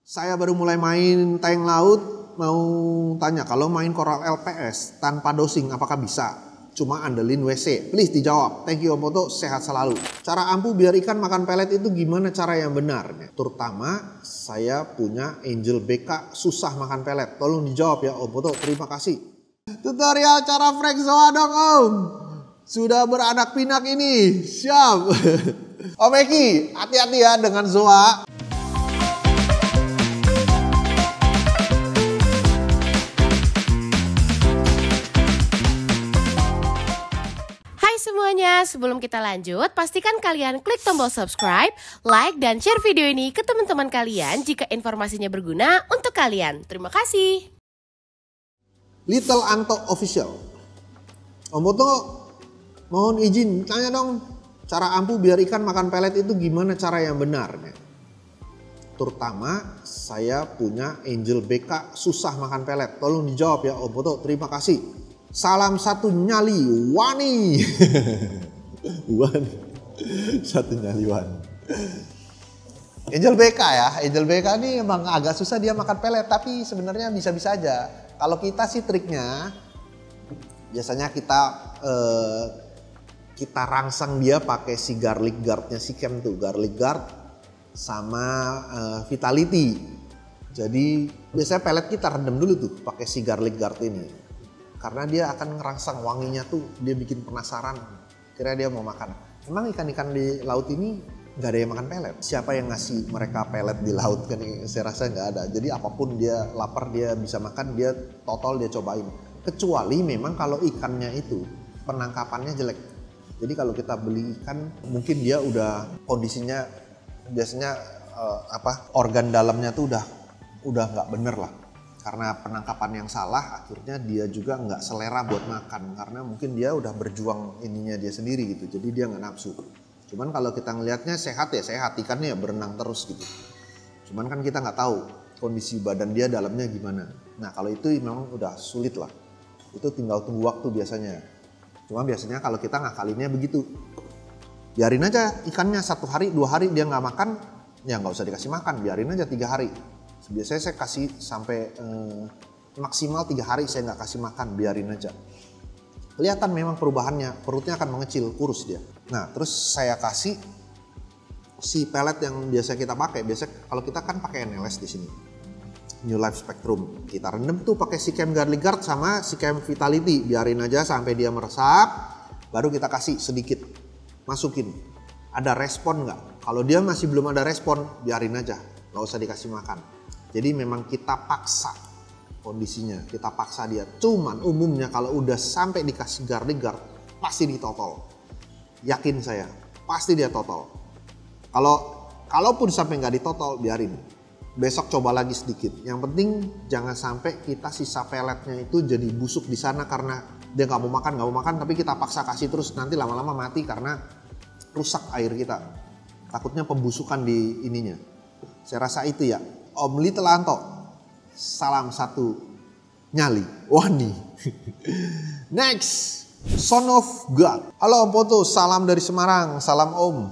Saya baru mulai main tank laut, mau tanya kalau main Coral LPS tanpa dosing apakah bisa? Cuma andelin WC, please dijawab. Thank you Om Poto, sehat selalu. Cara ampuh biar ikan makan pelet itu gimana cara yang benar? Terutama saya punya Angel BK susah makan pelet. Tolong dijawab ya Om Poto, terima kasih. Tutorial cara frag zoa dong Om. Sudah beranak pinak ini, siap. Om Eki, hati-hati ya dengan zoa. Semuanya, sebelum kita lanjut, pastikan kalian klik tombol subscribe, like, dan share video ini ke teman-teman kalian jika informasinya berguna untuk kalian. Terima kasih. Little Anto Official. Om Poto, mohon izin, tanya dong, cara ampuh biar ikan makan pelet itu gimana cara yang benar? Terutama saya punya Angel BK susah makan pelet. Tolong dijawab ya Om Poto, terima kasih. Salam satu nyali wani. Wani. Satu nyali wani. Angel BK ya. Angel BK ini emang agak susah dia makan pelet. Tapi sebenarnya bisa-bisa aja. Kalau kita sih triknya. Biasanya kita rangsang dia pakai si garlic guardnya si Kem tuh. Garlic guard sama Vitality. Jadi biasanya pelet kita rendam dulu tuh pakai si garlic guard ini. Karena dia akan ngerangsang wanginya tuh, dia bikin penasaran, kira dia mau makan. Emang ikan-ikan di laut ini nggak ada yang makan pelet. Siapa yang ngasih mereka pelet di laut kan? Saya rasa nggak ada. Jadi apapun dia lapar dia bisa makan, dia total dia cobain. Kecuali memang kalau ikannya itu penangkapannya jelek. Jadi kalau kita beli ikan mungkin dia udah kondisinya biasanya organ dalamnya tuh udah nggak bener lah. Karena penangkapan yang salah akhirnya dia juga nggak selera buat makan. Karena mungkin dia udah berjuang ininya dia sendiri gitu. Jadi dia nggak nafsu. Cuman kalau kita ngelihatnya sehat ya sehat. Ikannya ya berenang terus gitu. Cuman kan kita nggak tahu kondisi badan dia dalamnya gimana. Nah kalau itu memang udah sulit lah. Itu tinggal tunggu waktu biasanya. Cuma biasanya kalau kita ngakalinnya begitu. Biarin aja ikannya 1 hari 2 hari dia nggak makan. Ya nggak usah dikasih makan. Biarin aja 3 hari. Biasanya saya kasih sampai maksimal 3 hari saya nggak kasih makan, biarin aja. Kelihatan memang perubahannya, perutnya akan mengecil, kurus dia. Nah terus saya kasih si pelet yang biasa kita pakai. Biasa kalau kita kan pakai NLS di sini, New Life Spectrum. Kita rendam tuh pakai si Kem Garlic Guard sama si Kem Vitality. Biarin aja sampai dia meresap, baru kita kasih sedikit, masukin. Ada respon nggak? Kalau dia masih belum ada respon, biarin aja, nggak usah dikasih makan. Jadi memang kita paksa kondisinya, kita paksa dia. Cuman umumnya kalau udah sampai dikasih garlic guard, pasti ditotol. Yakin saya, pasti dia totol. Kalaupun sampai nggak ditotol, biarin. Besok coba lagi sedikit. Yang penting jangan sampai kita sisa peletnya itu jadi busuk di sana karena dia nggak mau makan, tapi kita paksa kasih terus nanti lama-lama mati karena rusak air kita. Takutnya pembusukan di ininya. Saya rasa itu ya. Om Little Anto, salam satu nyali, wani. Next, Son of God. Halo Om Poto, salam dari Semarang, salam Om.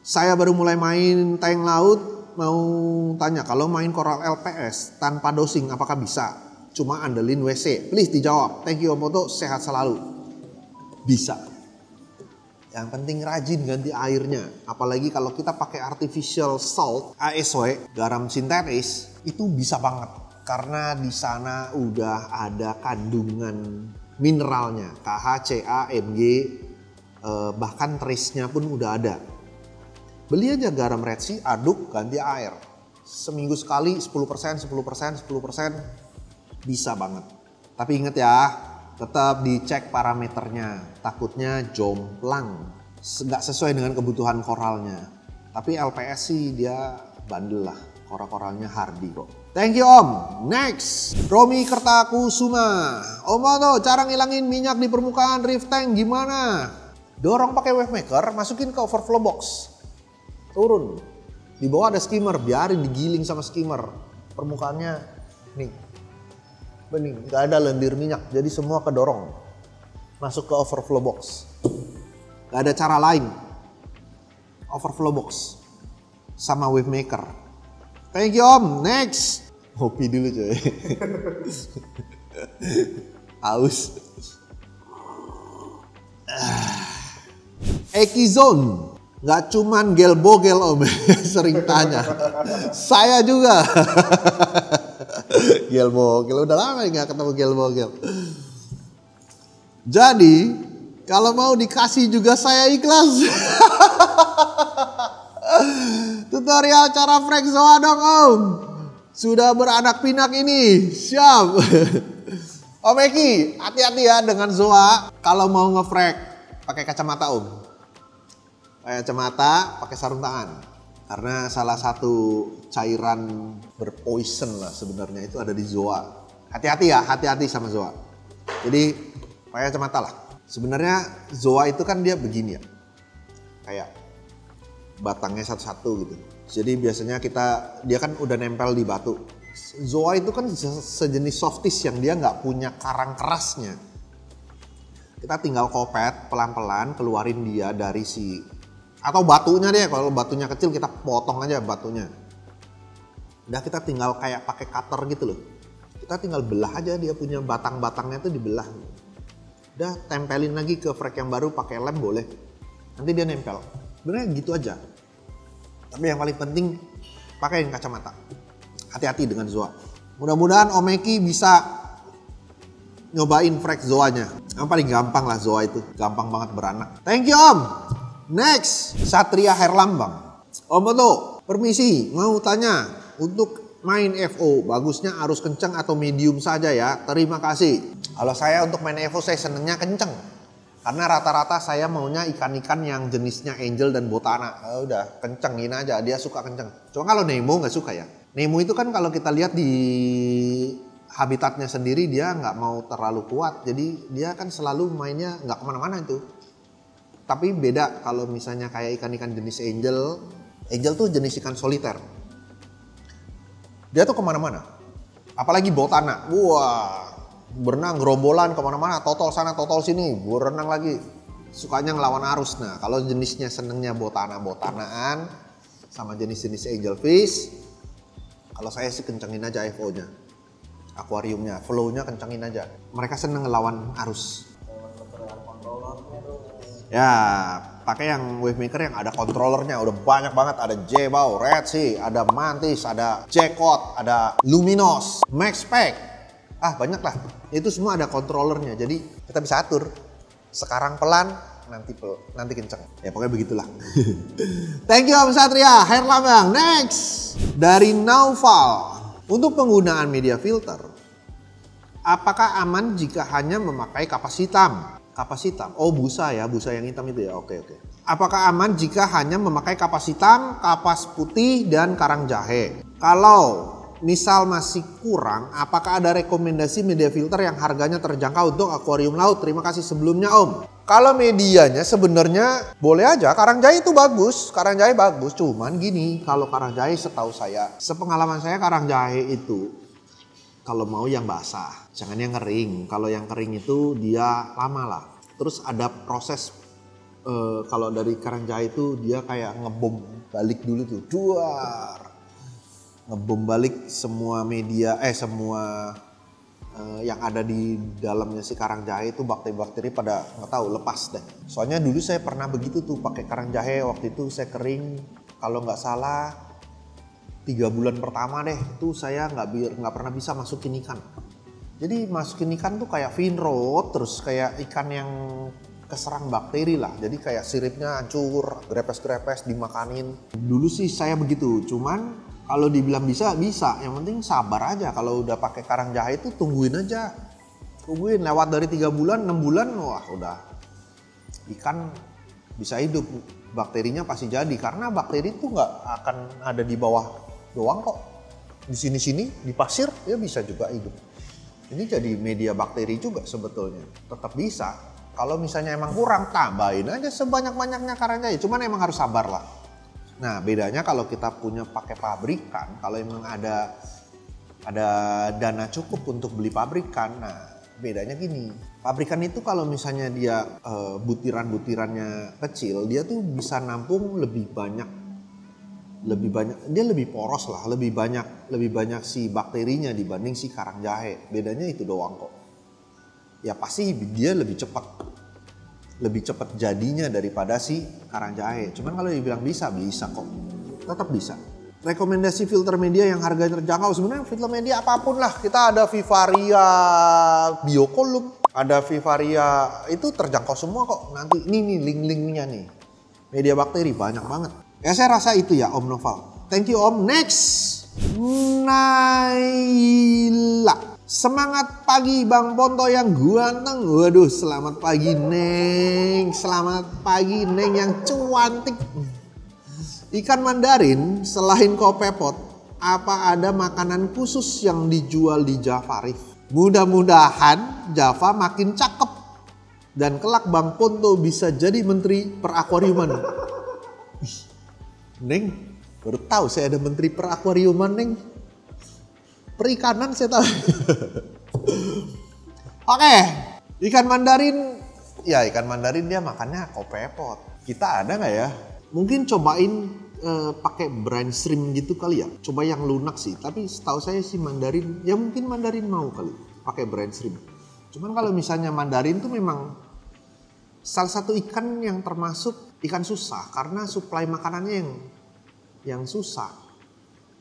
Saya baru mulai main tank laut, mau tanya kalau main Coral LPS tanpa dosing apakah bisa? Cuma andelin WC, please dijawab. Thank you Om Poto, sehat selalu. Bisa. Yang penting rajin ganti airnya. Apalagi kalau kita pakai artificial salt, ASW, garam sintetis, itu bisa banget. Karena di sana udah ada kandungan mineralnya, KH, CA, Mg, bahkan trace-nya pun udah ada. Beli aja garam Red Sea, aduk, ganti air. Seminggu sekali 10%, 10%, 10%, bisa banget. Tapi ingat ya, tetap dicek parameternya, takutnya jomplang, nggak sesuai dengan kebutuhan koralnya. Tapi LPS sih dia bandel lah, koralnya hardy kok. Thank you Om. Next, Romi Kertakusuma. Om Poto, cara ngilangin minyak di permukaan reef tank gimana? Dorong pakai wave maker, masukin ke overflow box, turun. Di bawah ada skimmer, biarin digiling sama skimmer. Permukaannya nih. Bening, nggak ada lendir minyak, jadi semua kedorong masuk ke overflow box. Nggak ada cara lain. Overflow box sama wave maker. Thank you Om. Next. Kopi dulu coy. Aus. Eki Zone. Nggak cuman gel bogel Om. Sering tanya. Saya juga. Gel bogel. Udah lama nggak ketemu gel bogel. Jadi kalau mau dikasih juga saya ikhlas. Tutorial cara frek zoa dong Om. Sudah beranak pinak ini. Siap. Om Eki, hati-hati ya dengan zoa. Kalau mau ngefrek pakai kacamata Om. Pakai kacamata, pakai sarung tangan. Karena salah satu cairan berpoison lah sebenarnya itu ada di zoa. Hati-hati ya, hati-hati sama zoa. Jadi pakai kacamata lah. Sebenarnya zoa itu kan dia begini ya. Kayak batangnya satu-satu gitu. Jadi biasanya dia kan udah nempel di batu. Zoa itu kan sejenis softies yang dia nggak punya karang kerasnya. Kita tinggal kopet pelan-pelan keluarin dia dari atau batunya deh. Kalau batunya kecil kita potong aja batunya. Udah kita tinggal kayak pakai cutter gitu loh. Kita tinggal belah aja dia punya batang-batangnya itu dibelah. Udah tempelin lagi ke frek yang baru pakai lem boleh. Nanti dia nempel. Sebenarnya gitu aja. Tapi yang paling penting pakaiin kacamata. Hati-hati dengan zoa. Mudah-mudahan Om Eki bisa nyobain frek zoanya. Yang paling gampang lah zoa itu. Gampang banget beranak. Thank you Om. Next, Satria Herlambang. Om Oto, permisi mau tanya. Untuk main FO bagusnya arus kencang atau medium saja ya. Terima kasih. Kalau saya untuk main FO saya senengnya kencang. Karena rata-rata saya maunya ikan-ikan yang jenisnya angel dan botana. Udah kencengin aja, dia suka kenceng. Cuma kalau Nemo nggak suka ya. Nemo itu kan kalau kita lihat di habitatnya sendiri dia nggak mau terlalu kuat. Jadi dia kan selalu mainnya nggak kemana-mana itu. Tapi beda kalau misalnya kayak ikan-ikan jenis angel. Angel tuh jenis ikan soliter. Dia tuh kemana-mana. Apalagi botana. Wah. Berenang gerombolan kemana-mana, totol sana, totol sini, berenang lagi. Sukanya ngelawan arus. Nah kalau jenisnya senengnya botanaan sama jenis-jenis angelfish, kalau saya sih kencengin aja FO-nya, akuariumnya, flow-nya kencengin aja. Mereka seneng ngelawan arus. Ya pakai yang wave maker yang ada controllernya, udah banyak banget. Ada Jebao, Red Sea, ada Mantis, ada Jackpot, ada Luminos, Max Pack. Banyak lah, itu semua ada controllernya, jadi kita bisa atur. Sekarang pelan, nanti kenceng. Ya pokoknya begitulah. Thank you Om Satria, Herlambang. Next, dari Naufal. Untuk penggunaan media filter, apakah aman jika hanya memakai kapas hitam? Kapas hitam, busa ya, busa yang hitam itu ya, oke. Apakah aman jika hanya memakai kapas hitam, kapas putih, dan karang jahe? Kalau misal masih kurang, apakah ada rekomendasi media filter yang harganya terjangkau untuk akuarium laut? Terima kasih sebelumnya Om. Kalau medianya sebenarnya boleh aja, karang jahe itu bagus, karang jahe bagus. Cuman gini, kalau karang jahe setahu saya, sepengalaman saya karang jahe itu kalau mau yang basah, jangan yang kering. Kalau yang kering itu dia lama lah. Terus ada proses, kalau dari karang jahe itu dia kayak ngebom balik dulu tuh, ngebom balik semua media, semua yang ada di dalamnya si karang jahe itu bakteri-bakteri pada nggak tahu lepas deh. Soalnya dulu saya pernah begitu tuh pakai karang jahe, waktu itu saya kering kalau nggak salah 3 bulan pertama deh itu saya nggak pernah bisa masukin ikan. Jadi masukin ikan tuh kayak finrod, terus kayak ikan yang keserang bakteri lah. Jadi kayak siripnya hancur, grepes-grepes dimakanin. Dulu sih saya begitu, cuman kalau dibilang bisa, yang penting sabar aja. Kalau udah pakai karang jahe itu tungguin aja. Tungguin lewat dari 3 bulan, 6 bulan, wah udah. Ikan bisa hidup, bakterinya pasti jadi. Karena bakteri itu nggak akan ada di bawah doang kok. Di sini-sini, di pasir, ya bisa juga hidup. Ini jadi media bakteri juga sebetulnya. Tetap bisa. Kalau misalnya emang kurang, tambahin aja sebanyak-banyaknya karang jahe. Cuman emang harus sabar lah. Nah bedanya kalau kita punya pakai pabrikan, kalau emang ada dana cukup untuk beli pabrikan, nah bedanya gini. Pabrikan itu kalau misalnya dia butiran-butirannya kecil, dia tuh bisa nampung lebih banyak lebih banyak, dia lebih poros lah, lebih banyak si bakterinya dibanding si karang jahe. Bedanya itu doang kok. Ya pasti dia lebih cepat jadinya daripada si karang jahe. Cuman kalau dibilang bisa kok, tetap bisa. Rekomendasi filter media yang harganya terjangkau, sebenarnya filter media apapun lah. Kita ada Vivaria Biocolumn, ada Vivaria, itu terjangkau semua kok. Nanti ini nih link-linknya nih, media bakteri banyak banget. Ya saya rasa itu ya Om Noval. Thank you Om. Next, Naila. Semangat pagi Bang Ponto yang ganteng. Waduh, selamat pagi Neng. Selamat pagi Neng yang cuantik. Ikan mandarin selain kopepot, apa ada makanan khusus yang dijual di Java Reef? Mudah-mudahan Java makin cakep dan kelak Bang Ponto bisa jadi menteri perakuariuman. Neng, baru tahu saya ada menteri perakuariuman Neng. Perikanan saya tahu. Oke, ikan mandarin. Ya ikan mandarin dia makannya kopepot. Kita ada nggak ya? Mungkin cobain pakai brine shrimp gitu kali ya. Coba yang lunak sih. Tapi setahu saya sih mandarin, ya mungkin mandarin mau kali pakai brine shrimp. Cuman kalau misalnya mandarin tuh memang salah satu ikan yang termasuk ikan susah karena suplai makanannya yang susah.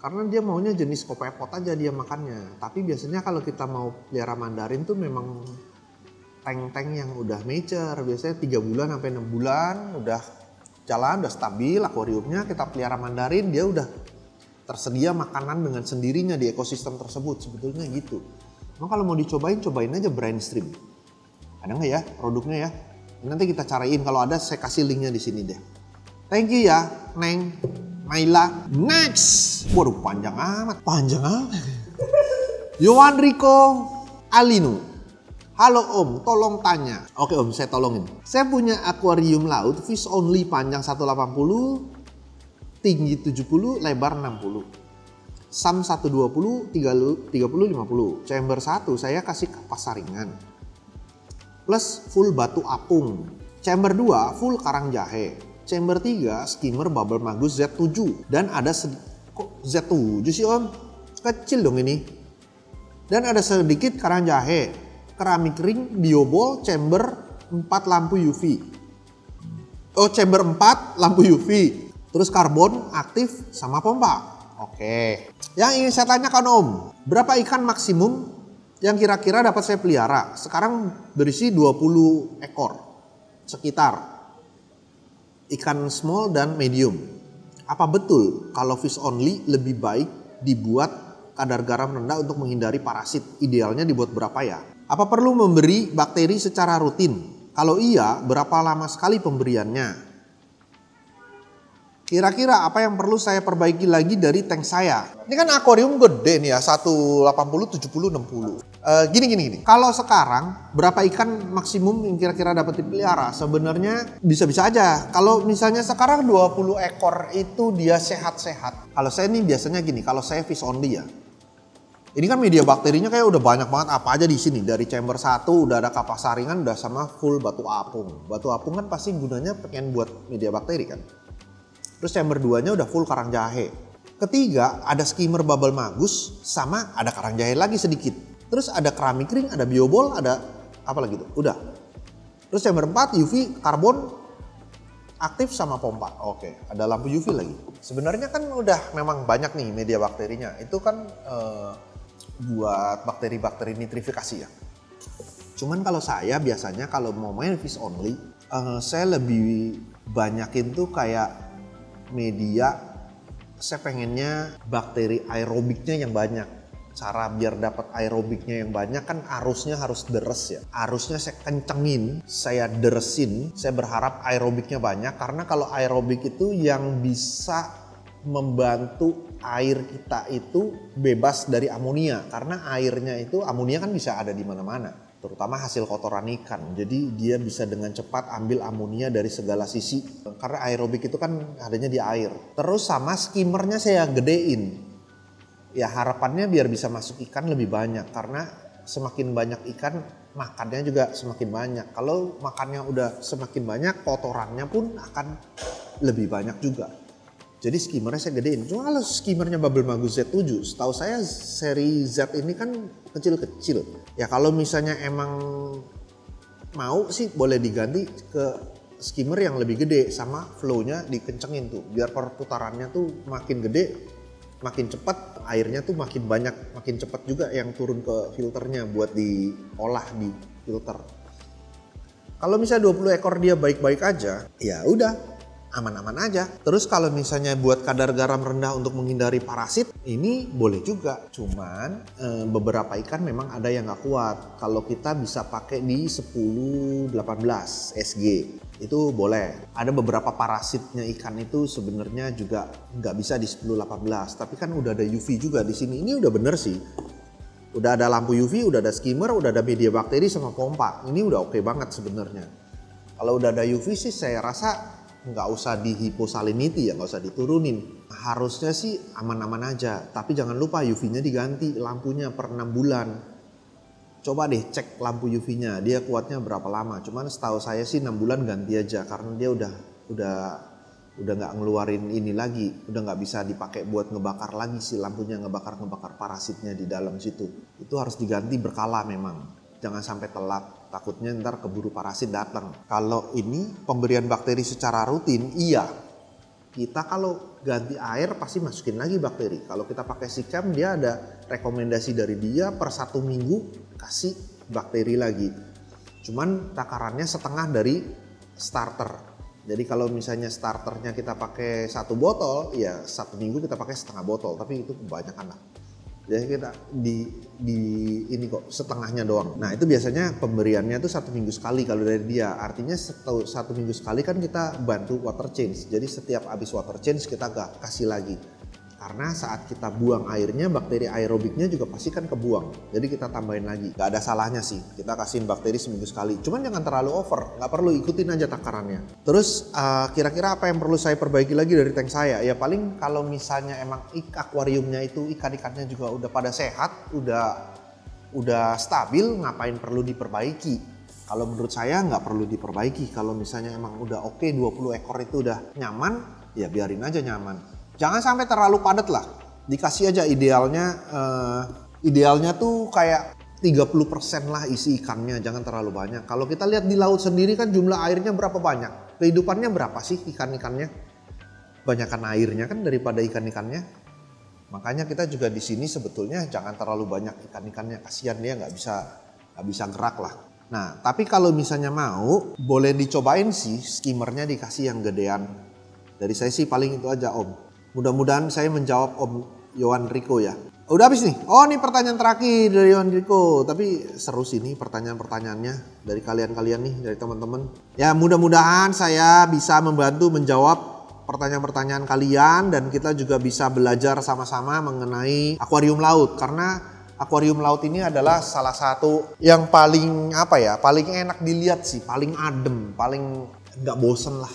Karena dia maunya jenis kopepot aja dia makannya. Tapi biasanya kalau kita mau pelihara mandarin tuh memang tank-tank yang udah mature. Biasanya 3 bulan sampai 6 bulan udah jalan, udah stabil akuariumnya. Kita pelihara mandarin, dia udah tersedia makanan dengan sendirinya di ekosistem tersebut. Sebetulnya gitu. Nah, kalau mau cobain aja brine shrimp. Ada nggak ya produknya ya? Nanti kita cariin, kalau ada saya kasih linknya di sini deh. Thank you ya, Neng, Naila. Next, waduh panjang amat. Yohan Rico Alinu. Halo Om, tolong tanya. Oke Om, saya tolongin. Saya punya akuarium laut fish only panjang 180, tinggi 70, lebar 60. SAM 120, 30, 50. Chamber 1 saya kasih kapas saringan. Plus full batu apung. Chamber 2 full karang jahe. Chamber 3 skimmer bubble magus Z7. Dan ada kok Z7 sih Om? Kecil dong ini. Dan ada sedikit karang jahe. Keramik ring, biobol, chamber 4 lampu UV. Oh, chamber 4 lampu UV. Terus karbon aktif sama pompa. Oke. Yang ingin saya tanyakan Om, berapa ikan maksimum yang kira-kira dapat saya pelihara? Sekarang berisi 20 ekor sekitar. Ikan small dan medium. Apa betul kalau fish only lebih baik dibuat kadar garam rendah untuk menghindari parasit? Idealnya dibuat berapa ya? Apa perlu memberi bakteri secara rutin? Kalau iya, berapa lama sekali pemberiannya? Kira-kira apa yang perlu saya perbaiki lagi dari tank saya? Ini kan akuarium gede nih ya, 180, 70, 60. Gini. Kalau sekarang berapa ikan maksimum yang kira-kira dapat dipelihara? Sebenarnya bisa-bisa aja. Kalau misalnya sekarang 20 ekor itu dia sehat-sehat. Kalau saya nih biasanya gini, kalau saya fish only ya. Ini kan media bakterinya kayak udah banyak banget apa aja di sini. Dari chamber 1 udah ada kapas saringan, udah sama full batu apung. Batu apung kan pasti gunanya pengen buat media bakteri kan. Terus chamber 2-nya udah full karang jahe. Ketiga ada skimmer bubble magus sama ada karang jahe lagi sedikit. Terus ada keramik ring, ada biobol, ada apa lagi tuh? Udah. Terus chamber 4 UV, karbon aktif sama pompa. Oke, ada lampu UV lagi. Sebenarnya kan udah memang banyak nih media bakterinya. Itu kan buat bakteri-bakteri nitrifikasi ya. Cuman kalau saya biasanya kalau mau main fish only, saya lebih banyakin tuh kayak media, saya pengennya bakteri aerobiknya yang banyak. Cara biar dapat aerobiknya yang banyak kan arusnya harus deres ya. Arusnya saya kencengin, saya deresin, saya berharap aerobiknya banyak. Karena kalau aerobik itu yang bisa membantu air kita itu bebas dari amonia. Karena airnya itu, amonia kan bisa ada di mana-mana. Terutama hasil kotoran ikan. Jadi dia bisa dengan cepat ambil amonia dari segala sisi. Karena aerobik itu kan adanya di air. Terus sama skimmernya saya gedein. Ya harapannya biar bisa masuk ikan lebih banyak. Karena semakin banyak ikan makannya juga semakin banyak. Kalau makannya udah semakin banyak kotorannya pun akan lebih banyak juga. Jadi skimmernya saya gedein. Cuma kalau skimmernya Bubble Magus Z7, setahu saya seri Z ini kan kecil-kecil. Ya kalau misalnya emang mau sih boleh diganti ke skimmer yang lebih gede sama flow-nya dikencengin tuh. Biar perputarannya tuh makin gede, makin cepat, airnya tuh makin banyak, makin cepat juga yang turun ke filternya buat diolah di filter. Kalau misalnya 20 ekor dia baik-baik aja, ya udah aman-aman aja. Terus kalau misalnya buat kadar garam rendah untuk menghindari parasit, ini boleh juga. Cuman beberapa ikan memang ada yang nggak kuat. Kalau kita bisa pakai di 10-18 SG, itu boleh. Ada beberapa parasitnya ikan itu sebenarnya juga nggak bisa di 10-18. Tapi kan udah ada UV juga di sini. Ini udah bener sih. Udah ada lampu UV, udah ada skimmer, udah ada media bakteri sama pompa. Ini udah oke banget sebenarnya. Kalau udah ada UV sih saya rasa nggak usah di hyposalinity ya, nggak usah diturunin. Harusnya sih aman-aman aja, tapi jangan lupa UV-nya diganti lampunya per 6 bulan. Coba deh cek lampu UV-nya, dia kuatnya berapa lama. Cuman setahu saya sih 6 bulan ganti aja, karena dia udah nggak ngeluarin ini lagi, udah nggak bisa dipakai buat ngebakar lagi sih lampunya, ngebakar parasitnya di dalam situ. Itu harus diganti berkala memang. Jangan sampai telat, takutnya ntar keburu parasit datang. Kalau ini pemberian bakteri secara rutin, iya. Kita kalau ganti air pasti masukin lagi bakteri. Kalau kita pakai SICAM, dia ada rekomendasi dari dia per 1 minggu kasih bakteri lagi. Cuman takarannya setengah dari starter. Jadi kalau misalnya starternya kita pakai 1 botol, ya 1 minggu kita pakai setengah botol. Tapi itu kebanyakan lah. Jadi kita di ini kok setengahnya doang. Nah itu biasanya pemberiannya tuh 1 minggu sekali kalau dari dia. Artinya 1 minggu sekali kan kita bantu water change. Jadi setiap habis water change kita gak kasih lagi. Karena saat kita buang airnya, bakteri aerobiknya juga pasti kan kebuang. Jadi kita tambahin lagi. Gak ada salahnya sih kita kasihin bakteri seminggu sekali. Cuman jangan terlalu over. Gak perlu, ikutin aja takarannya. Terus kira-kira apa yang perlu saya perbaiki lagi dari tank saya? Ya paling kalau misalnya emang akuariumnya itu ikan-ikannya juga udah pada sehat, udah stabil, ngapain perlu diperbaiki? Kalau menurut saya nggak perlu diperbaiki. Kalau misalnya emang udah oke, 20 ekor itu udah nyaman, ya biarin aja nyaman. Jangan sampai terlalu padat lah. Dikasih aja idealnya tuh kayak 30% lah isi ikannya, jangan terlalu banyak. Kalau kita lihat di laut sendiri kan jumlah airnya berapa banyak? Kehidupannya berapa sih ikan-ikannya? Banyakan airnya kan daripada ikan-ikannya. Makanya kita juga di sini sebetulnya jangan terlalu banyak ikan-ikannya, kasihan dia nggak bisa gerak lah. Nah, tapi kalau misalnya mau, boleh dicobain sih skimmernya dikasih yang gedean. Dari saya sih paling itu aja Om. Mudah-mudahan saya menjawab Om Yohan Riko ya. Udah habis nih. Oh ini pertanyaan terakhir dari Yohan Riko. Tapi seru sih nih pertanyaan-pertanyaannya dari kalian-kalian nih, dari teman-teman. Ya mudah-mudahan saya bisa membantu menjawab pertanyaan-pertanyaan kalian. Dan kita juga bisa belajar sama-sama mengenai akuarium laut. Karena akuarium laut ini adalah salah satu yang paling paling enak dilihat sih. Paling adem, paling nggak bosen lah.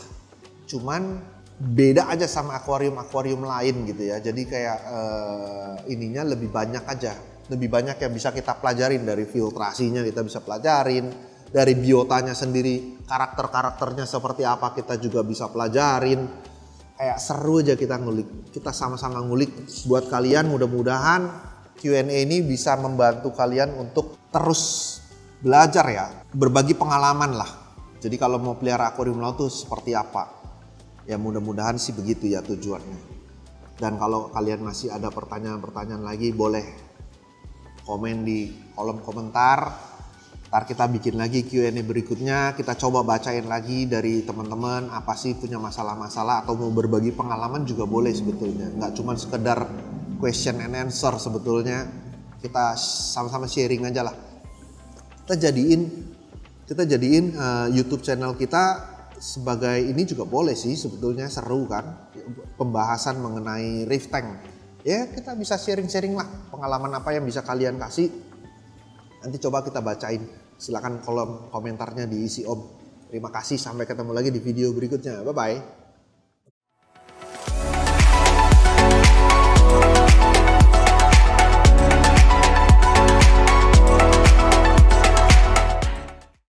Cuman beda aja sama akuarium-akuarium lain gitu ya. Jadi kayak ininya lebih banyak aja. Lebih banyak yang bisa kita pelajarin, dari filtrasinya kita bisa pelajarin, dari biotanya sendiri, karakter-karakternya seperti apa kita juga bisa pelajarin. Kayak seru aja kita ngulik. Kita sama-sama ngulik buat kalian. Mudah-mudahan Q&A ini bisa membantu kalian untuk terus belajar ya. Berbagi pengalaman lah. Jadi kalau mau pelihara akuarium laut tuh seperti apa. Ya mudah-mudahan sih begitu ya tujuannya. Dan kalau kalian masih ada pertanyaan-pertanyaan lagi, boleh komen di kolom komentar. Ntar kita bikin lagi Q&A berikutnya. Kita coba bacain lagi dari teman-teman apa sih punya masalah-masalah atau mau berbagi pengalaman juga boleh sebetulnya. Nggak cuma sekedar question and answer sebetulnya. Kita sama-sama sharing aja lah. Kita jadiin YouTube channel kita sebagai ini juga boleh sih sebetulnya, seru kan pembahasan mengenai reef tank. Ya kita bisa sharing-sharing lah pengalaman apa yang bisa kalian kasih. Nanti coba kita bacain. Silakan kolom komentarnya diisi Om. Terima kasih, sampai ketemu lagi di video berikutnya. Bye bye.